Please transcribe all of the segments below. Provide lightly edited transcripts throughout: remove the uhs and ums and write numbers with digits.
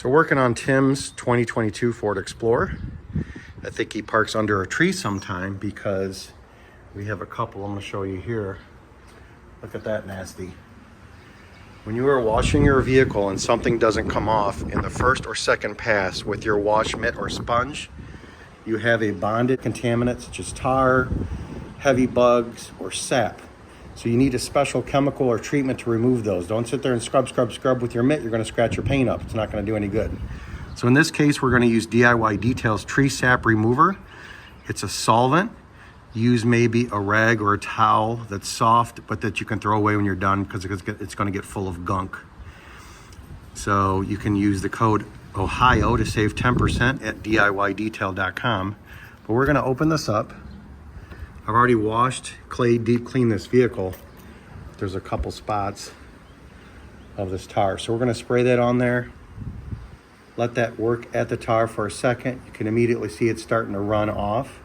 So working on Tim's 2022 Ford Explorer. I think he parks under a tree sometime because we have a couple I'm gonna show you here. Look at that nasty. When you are washing your vehicle and something doesn't come off in the first or second pass with your wash mitt or sponge, you have a bonded contaminant such as tar, heavy bugs, or SAP. So you need a special chemical or treatment to remove those. Don't sit there and scrub with your mitt. You're gonna scratch your paint up. It's not gonna do any good. So in this case, we're gonna use DIY Details Tree Sap Remover. It's a solvent. Use maybe a rag or a towel that's soft, but that you can throw away when you're done because it's gonna get full of gunk. So you can use the code OHIO to save 10% at DIYdetail.com. But we're gonna open this up. I've already washed, deep cleaned this vehicle. There's a couple spots of this tar. So we're gonna spray that on there. Let that work at the tar for a second. You can immediately see it starting to run off.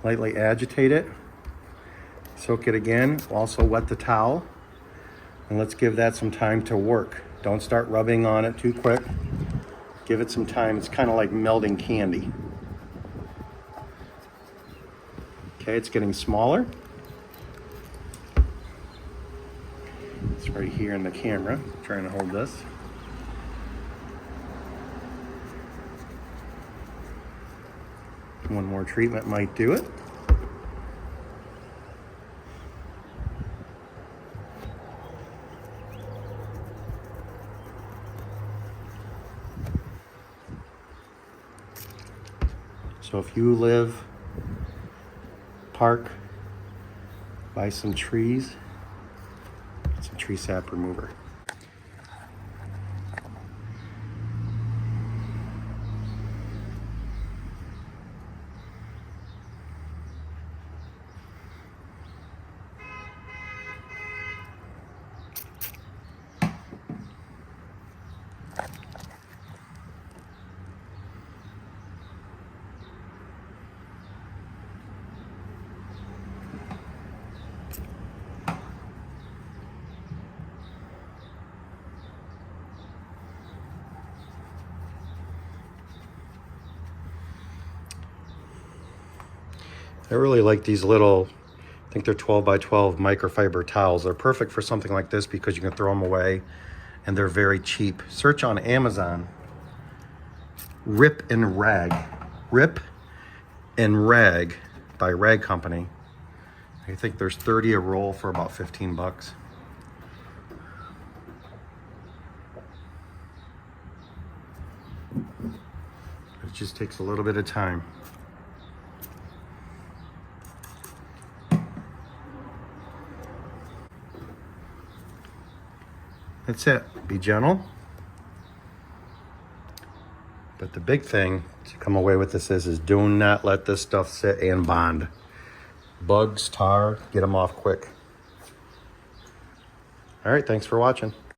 Lightly agitate it. Soak it again. Also wet the towel. And let's give that some time to work. Don't start rubbing on it too quick. Give it some time. It's kind of like melting candy. Okay, it's getting smaller. It's right here in the camera. I'm trying to hold this. One more treatment might do it. So if you park by some trees, some tree sap remover. I really like these little, I think they're 12 by 12 microfiber towels. They're perfect for something like this because you can throw them away and they're very cheap. Search on Amazon, Rip and Rag. Rip and Rag by Rag Company. I think there's 30 a roll for about 15 bucks. It just takes a little bit of time. That's it. Be gentle. But the big thing to come away with this is do not let this stuff sit and bond. Bugs, tar, get them off quick. All right, thanks for watching.